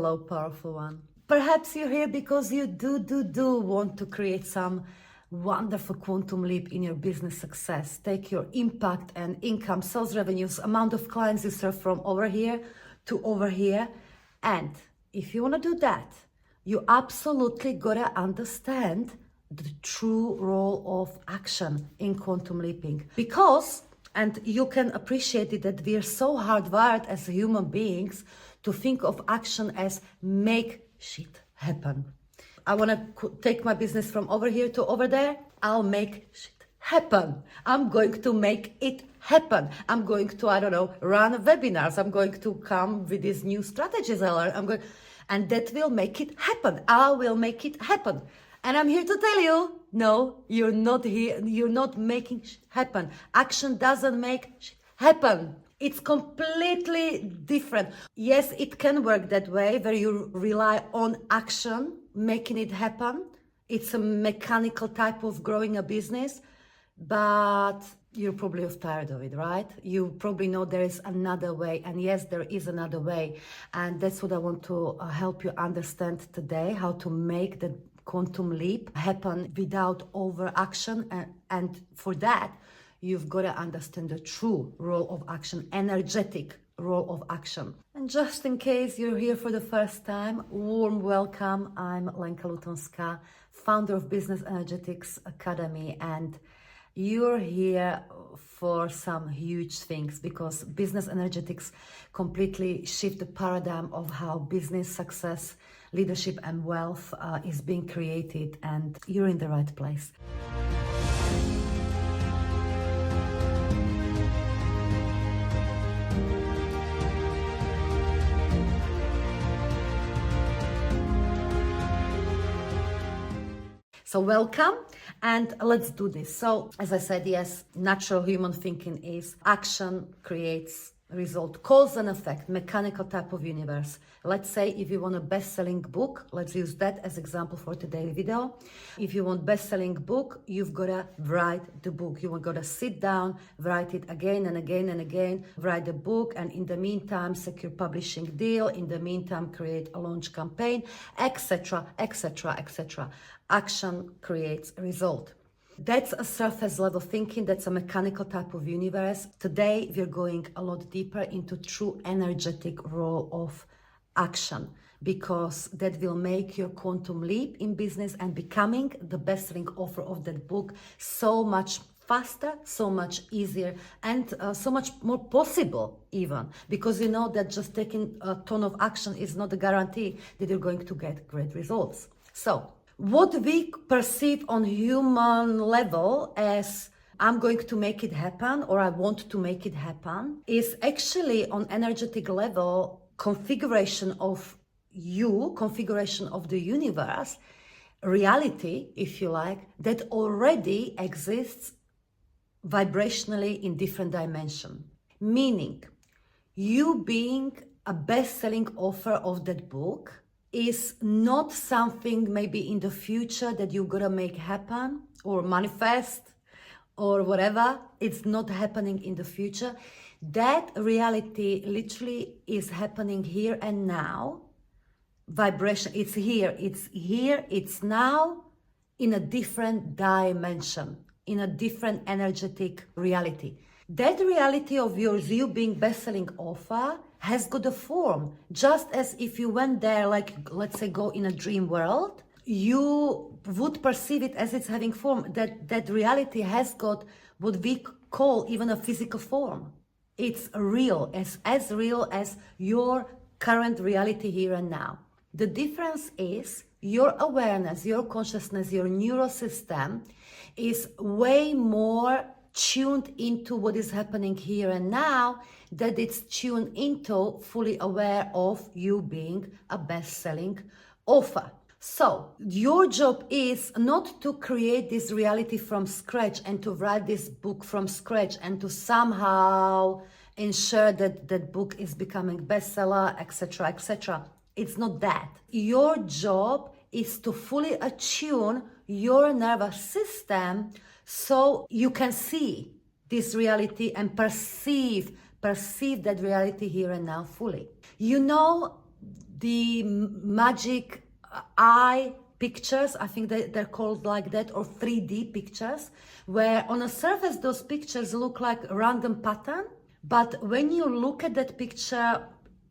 hello, powerful one. Perhaps you're here because you do want to create some wonderful quantum leap in your business success. Take your impact and income, sales revenues, amount of clients you serve from over here to over here. And if you want to do that, you absolutely gotta understand the true role of action in quantum leaping. Because, and you can appreciate it, that we are so hardwired as human beings to think of action as make shit happen. I want to take my business from over here to over there. I'll make shit happen. I'm going to make it happen. I'm going to, I don't know, run webinars. I'm going to come with these new strategies. And that will make it happen. I will make it happen. And I'm here to tell you, no, you're not here. You're not making shit happen. Action doesn't make shit happen. It's completely different. Yes, it can work that way, where you rely on action, making it happen. It's a mechanical type of growing a business, but you're probably tired of it, right? You probably know there is another way, and yes, there is another way. And that's what I want to help you understand today, how to make the quantum leap happen without overaction. And for that, you've got to understand the true role of action, energetic role of action. And just in case you're here for the first time, warm welcome. I'm Lenka Lutonska, founder of Business Energetics Academy, and you're here for some huge things, because business energetics completely shift the paradigm of how business success, leadership, and wealth is being created, and you're in the right place. So welcome, and let's do this. So as I said, yes, natural human thinking is action creates result, cause and effect, mechanical type of universe. Let's say if you want a best-selling book, let's use that as example for today's video. If you want best-selling book, you've got to write the book. You've got to sit down, write it again and again and again, write the book, and in the meantime, secure publishing deal. In the meantime, create a launch campaign, etc., etc., etc. Action creates result. That's a surface level thinking. That's a mechanical type of universe. Today, we're going a lot deeper into true energetic role of action, because that will make your quantum leap in business and becoming the best-selling author of that book so much faster, so much easier, and so much more possible even, because you know that just taking a ton of action is not a guarantee that you're going to get great results. So what we perceive on human level as I'm going to make it happen, or I want to make it happen, is actually on energetic level configuration of you, configuration of the universe, reality, if you like, that already exists vibrationally in different dimension. Meaning, you being a best-selling author of that book is not something maybe in the future that you're gonna make happen or manifest or whatever. It's not happening in the future. That reality literally is happening here and now. Vibration, it's here, it's now, in a different dimension, in a different energetic reality. That reality of yours, you being best-selling author, has got a form. Just as if you went there, like, let's say, go in a dream world, you would perceive it as it's having form. That reality has got what we call even a physical form. It's real, as real as your current reality here and now. The difference is your awareness, your consciousness, your neural system is way more tuned into what is happening here and now, that it's tuned into fully aware of you being a best-selling author. So your job is not to create this reality from scratch and to write this book from scratch and to somehow ensure that that book is becoming bestseller, etc., etc. It's not that. Your job is to fully attune your nervous system so you can see this reality and perceive that reality here and now fully. You know, the magic eye pictures, I think they're called like that, or 3D pictures, where on a surface those pictures look like a random pattern, but when you look at that picture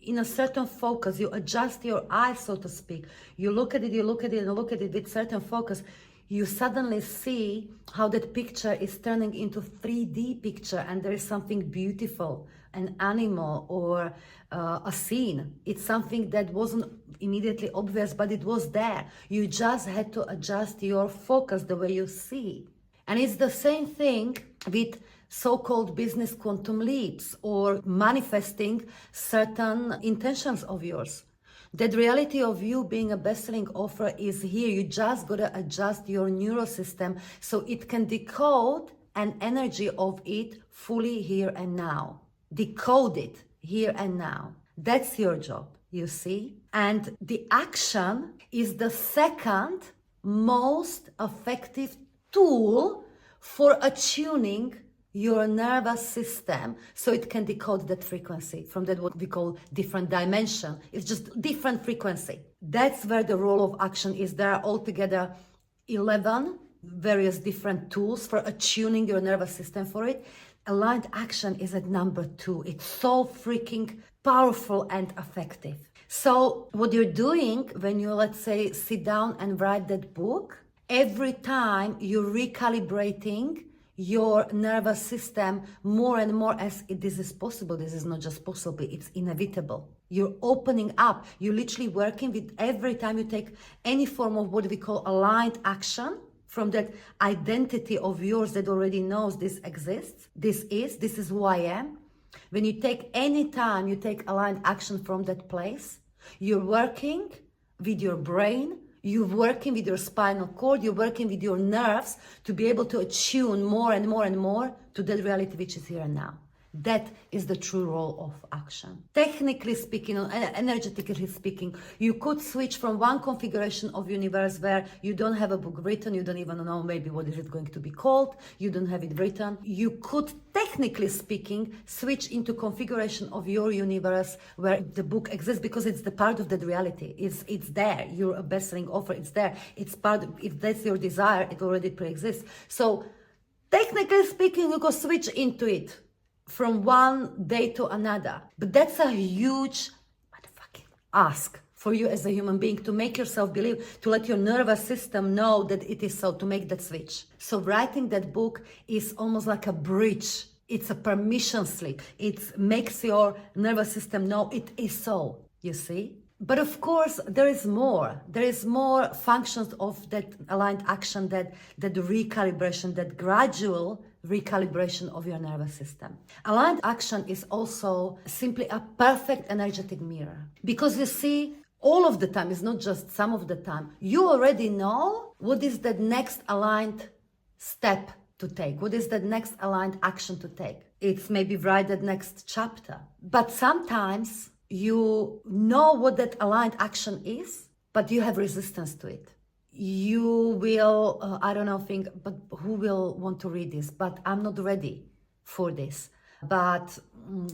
in a certain focus, you adjust your eyes, so to speak, you look at it, you look at it, and look at it with certain focus, you suddenly see how that picture is turning into 3D picture, and there is something beautiful, an animal or a scene. It's something that wasn't immediately obvious, but it was there. You just had to adjust your focus the way you see. And it's the same thing with so-called business quantum leaps or manifesting certain intentions of yours. That reality of you being a best-selling author is here. You just gotta adjust your neurosystem so it can decode an energy of it fully here and now. Decode it here and now. That's your job, you see? And the action is the second most effective tool for attuning your nervous system so it can decode that frequency from that what we call different dimension. It's just different frequency. That's where the role of action is. There are altogether 11 various different tools for attuning your nervous system for it. Aligned action is at number 2. It's so freaking powerful and effective. So what you're doing when you, let's say, sit down and write that book, every time you're recalibrating your nervous system more and more as this is possible. This is not just possible, it's inevitable. You're opening up. You're literally working with every time you take any form of what we call aligned action from that identity of yours that already knows this exists. This is who I am. When you take any time you take aligned action from that place, you're working with your brain, you're working with your spinal cord, you're working with your nerves to be able to attune more and more and more to that reality which is here and now. That is the true role of action. Technically speaking, or energetically speaking, you could switch from one configuration of universe where you don't have a book written, you don't even know maybe what is it going to be called, you don't have it written. You could, technically speaking, switch into configuration of your universe where the book exists because it's the part of that reality. It's there. You're a best-selling author. It's there. It's part of, if that's your desire, it already pre-exists. So technically speaking, you could switch into it from one day to another. But that's a huge motherfucking ask for you as a human being to make yourself believe, to let your nervous system know that it is so, to make that switch. So writing that book is almost like a bridge. It's a permission slip. It makes your nervous system know it is so, you see? But of course, there is more. There is more functions of that aligned action, that recalibration, that gradual recalibration of your nervous system. Aligned action is also simply a perfect energetic mirror. Because you see, all of the time, it's not just some of the time, you already know what is the next aligned step to take. What is the next aligned action to take? It's maybe write that next chapter. But sometimes you know what that aligned action is, but you have resistance to it. You will, I don't know, think, but who will want to read this? But I'm not ready for this. But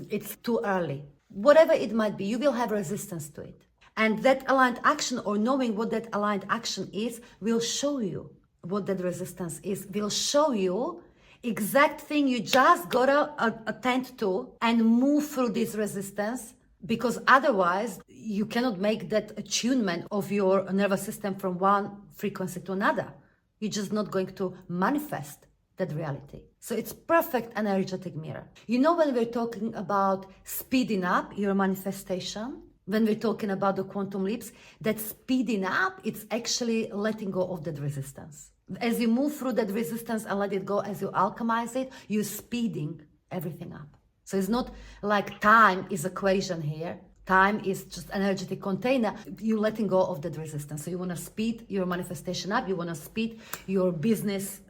it's too early. Whatever it might be, you will have resistance to it. And that aligned action, or knowing what that aligned action is, will show you what that resistance is, will show you exact thing you just gotta attend to and move through this resistance. Because otherwise, you cannot make that attunement of your nervous system from one frequency to another. You're just not going to manifest that reality. So it's perfect energetic mirror. You know, when we're talking about speeding up your manifestation, when we're talking about the quantum leaps, that speeding up, it's actually letting go of that resistance. As you move through that resistance and let it go, as you alchemize it, you're speeding everything up. So it's not like time is equation here. Time is just energetic container. You're letting go of that resistance. So you want to speed your manifestation up. You want to speed your business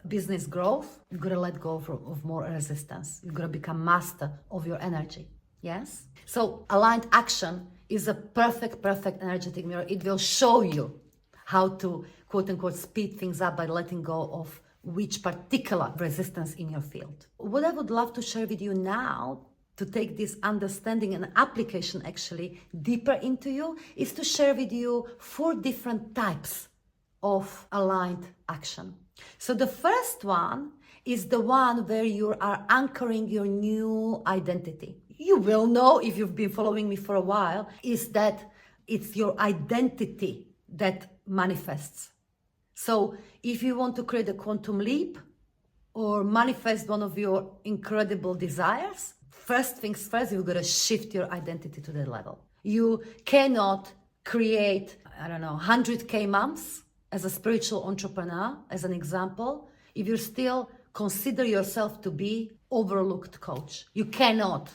growth. You've got to let go of more resistance. You've got to become master of your energy. Yes? So aligned action is a perfect energetic mirror. It will show you how to, quote unquote, speed things up by letting go of which particular resistance in your field. What I would love to share with you now to take this understanding and application actually deeper into you is to share with you 4 different types of aligned action. So the first one is the one where you are anchoring your new identity. You will know if you've been following me for a while, is that it's your identity that manifests. So if you want to create a quantum leap or manifest one of your incredible desires, first things first, you've got to shift your identity to that level. You cannot create, 100K months as a spiritual entrepreneur, as an example, if you still consider yourself to be overlooked coach. You cannot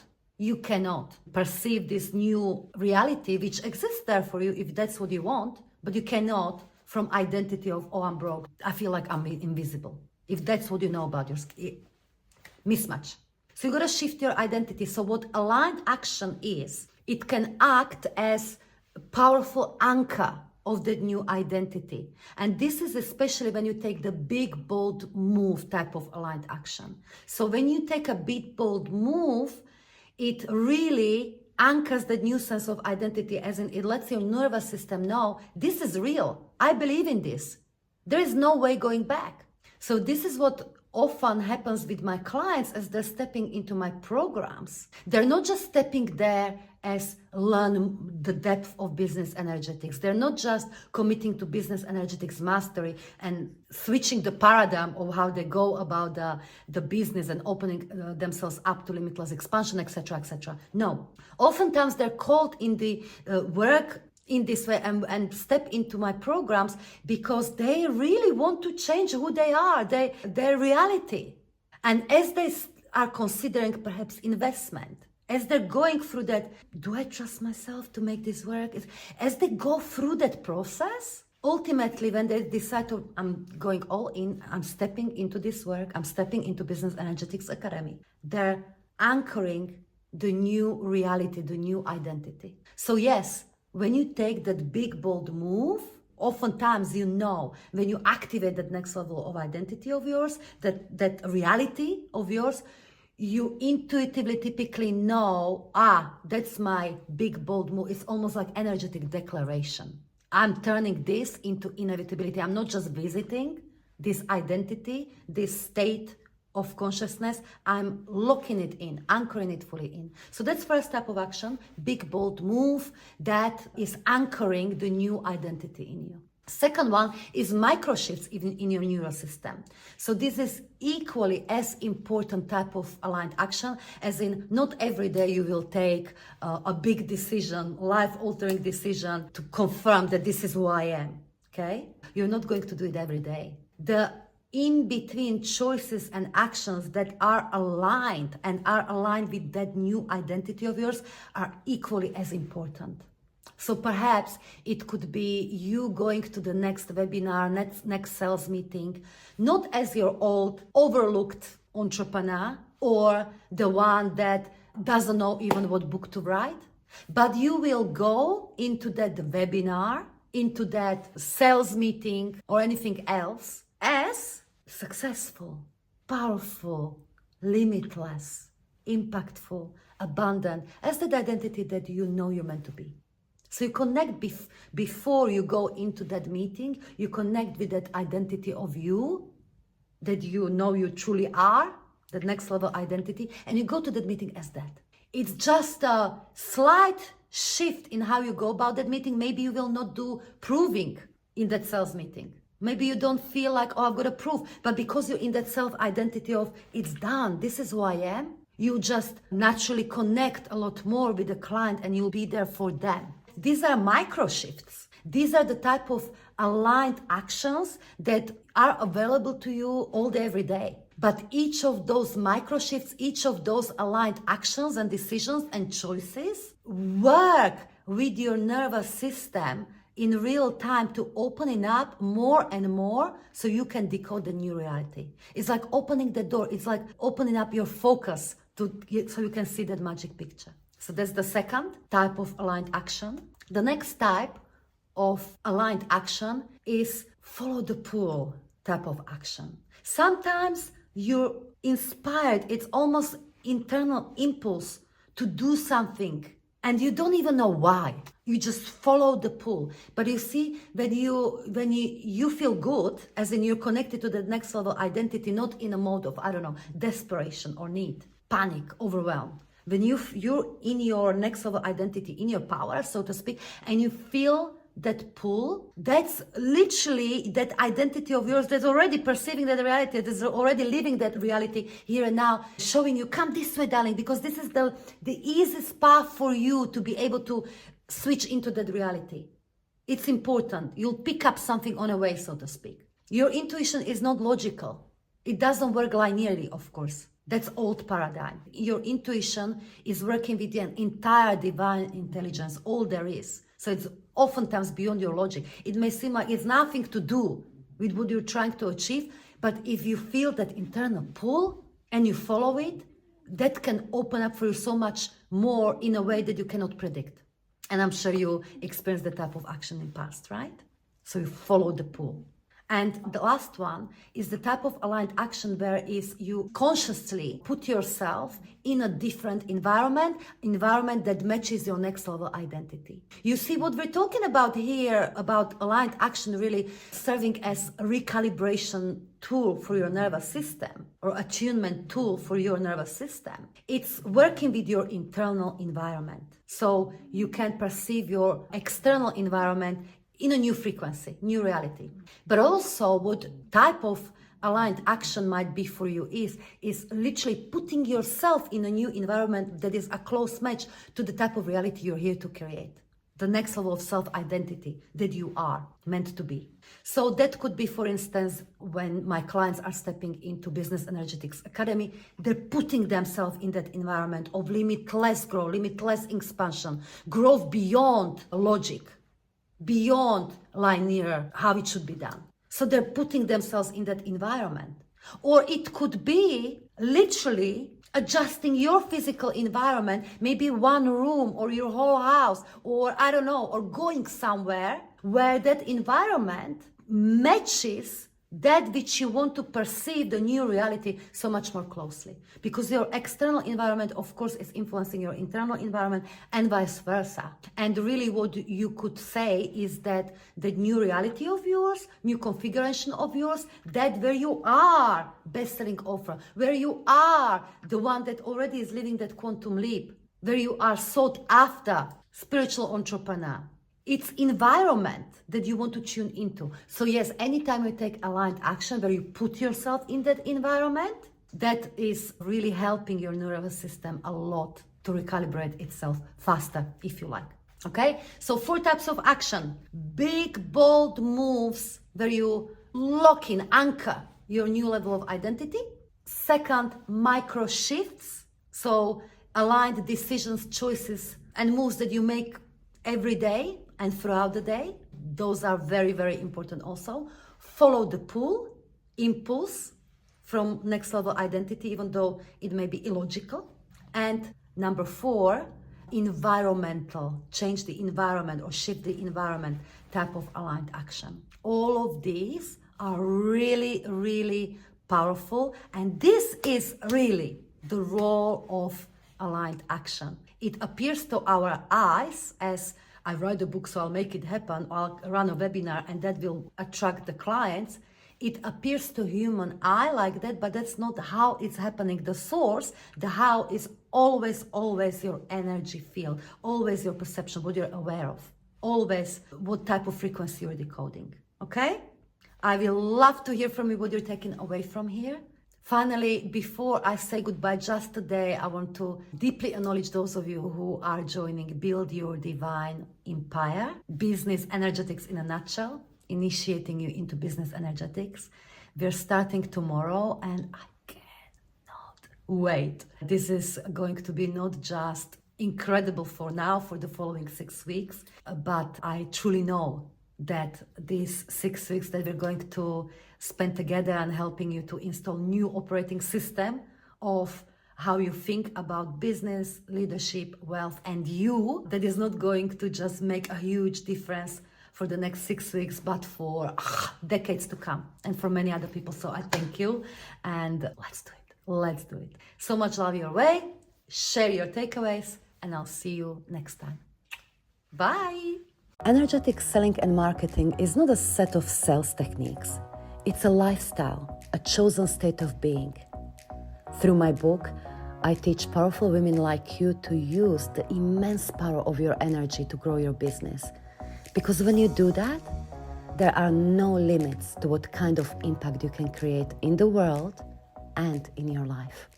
perceive this new reality which exists there for you if that's what you want, but you cannot from identity of, oh, I'm broke, I feel like I'm invisible. If that's what you know about your mismatch. So you got to shift your identity. So what aligned action is, it can act as a powerful anchor of the new identity. And this is especially when you take the big, bold move type of aligned action. So when you take a big, bold move, it really anchors the new sense of identity, as in it lets your nervous system know, this is real. I believe in this. There is no way going back. So this is what often happens with my clients as they're stepping into my programs. They're not just stepping there as learn the depth of business energetics. They're not just committing to business energetics mastery and switching the paradigm of how they go about the business and opening themselves up to limitless expansion, etc., etc. No. Oftentimes they're called in the work in this way and step into my programs because they really want to change who they are, their reality. And as they are considering perhaps investment, as they're going through that, do I trust myself to make this work? As they go through that process, ultimately when they decide to, I'm going all in, I'm stepping into this work, I'm stepping into Business Energetics Academy, they're anchoring the new reality, the new identity. So yes, when you take that big, bold move, oftentimes when you activate that next level of identity of yours, that reality of yours, you intuitively typically know, that's my big, bold move. It's almost like energetic declaration. I'm turning this into inevitability. I'm not just visiting this identity, this state of consciousness, I'm locking it in, anchoring it fully in. So that's first type of action, big, bold move that is anchoring the new identity in you. Second one is micro shifts in your neural system. So this is equally as important type of aligned action, as in not every day you will take a big decision, life-altering decision to confirm that this is who I am, okay? You're not going to do it every day. The in-between choices and actions that are aligned with that new identity of yours are equally as important. So perhaps it could be you going to the next webinar, next sales meeting, not as your old overlooked entrepreneur or the one that doesn't know even what book to write, but you will go into that webinar, into that sales meeting or anything else as successful, powerful, limitless, impactful, abundant, as that identity that you know you're meant to be. So you connect before you go into that meeting, you connect with that identity of you, that you know you truly are, that next level identity, and you go to that meeting as that. It's just a slight shift in how you go about that meeting. Maybe you will not do proving in that sales meeting. Maybe you don't feel like, I've got to prove, but because you're in that self-identity of, it's done, this is who I am, you just naturally connect a lot more with the client and you'll be there for them. These are micro shifts. These are the type of aligned actions that are available to you all day, every day. But each of those micro shifts, each of those aligned actions and decisions and choices work with your nervous system in real time to opening up more and more so you can decode the new reality. It's like opening the door. It's like opening up your focus so you can see that magic picture. So that's the second type of aligned action. The next type of aligned action is follow the pull type of action. Sometimes you're inspired. It's almost internal impulse to do something and you don't even know why. You just follow the pull. But you see, when you feel good, as in you're connected to the next level identity, not in a mode of, I don't know, desperation or need, panic, overwhelm. When you're in your next level identity, in your power, so to speak, and you feel that pull, that's literally that identity of yours that's already perceiving that reality, that's already living that reality here and now, showing you, come this way, darling, because this is the easiest path for you to be able to switch into that reality. It's important. You'll pick up something on a way, so to speak. Your intuition is not logical. It doesn't work linearly, of course. That's old paradigm. Your intuition is working with the entire divine intelligence, all there is. So it's oftentimes beyond your logic. It may seem like it's nothing to do with what you're trying to achieve, but if you feel that internal pull and you follow it, that can open up for you so much more in a way that you cannot predict. And I'm sure you experienced that type of action in past, right? So you follow the pull. And the last one is the type of aligned action where is you consciously put yourself in a different environment that matches your next level identity. You see, what we're talking about here, about aligned action really serving as a recalibration tool for your nervous system or attunement tool for your nervous system. It's working with your internal environment. So you can perceive your external environment in a new frequency, new reality. But also what type of aligned action might be for you is literally putting yourself in a new environment that is a close match to the type of reality you're here to create. The next level of self-identity that you are meant to be. So that could be, for instance, when my clients are stepping into Business Energetics Academy, they're putting themselves in that environment of limitless growth, limitless expansion, growth beyond logic, beyond linear, how it should be done. So they're putting themselves in that environment. Or it could be literally adjusting your physical environment, maybe one room or your whole house, or I don't know, or going somewhere where that environment matches that which you want to perceive the new reality so much more closely. Because your external environment, of course, is influencing your internal environment and vice versa. And really what you could say is that the new reality of yours, new configuration of yours, that where you are best-selling offer, where you are the one that already is living that quantum leap, where you are sought after spiritual entrepreneur. It's environment that you want to tune into. So yes, anytime you take aligned action where you put yourself in that environment, that is really helping your nervous system a lot to recalibrate itself faster, if you like. Okay? So 4 types of action. Big, bold moves where you lock in, anchor your new level of identity. Second, micro shifts. So aligned decisions, choices, and moves that you make every day and throughout the day. Those are very, very important also. Follow the pull, impulse from next level identity, even though it may be illogical. And number 4, environmental, change the environment or shift the environment type of aligned action. All of these are really, really powerful. And this is really the role of aligned action. It appears to our eyes as I write a book, so I'll make it happen. I'll run a webinar and that will attract the clients. It appears to human eye like that, but that's not how it's happening. The source, the how is always your energy field, always your perception, what you're aware of, always what type of frequency you're decoding. Okay? I will love to hear from you what you're taking away from here. Finally, before I say goodbye just today, I want to deeply acknowledge those of you who are joining Build Your Divine Empire, Business Energetics in a nutshell, initiating you into business energetics. We're starting tomorrow and I cannot wait. This is going to be not just incredible for now, for the following 6 weeks, but I truly know that these 6 weeks that we're going to spend together and helping you to install new operating system of how you think about business, leadership, wealth, and you, that is not going to just make a huge difference for the next 6 weeks, but for decades to come, and for many other people. So I thank you, and let's do it. Let's do it. So much love your way. share your takeaways, and I'll see you next time. Bye! Energetic selling and marketing is not a set of sales techniques. It's a lifestyle, a chosen state of being. Through my book, I teach powerful women like you to use the immense power of your energy to grow your business. Because when you do that, there are no limits to what kind of impact you can create in the world and in your life.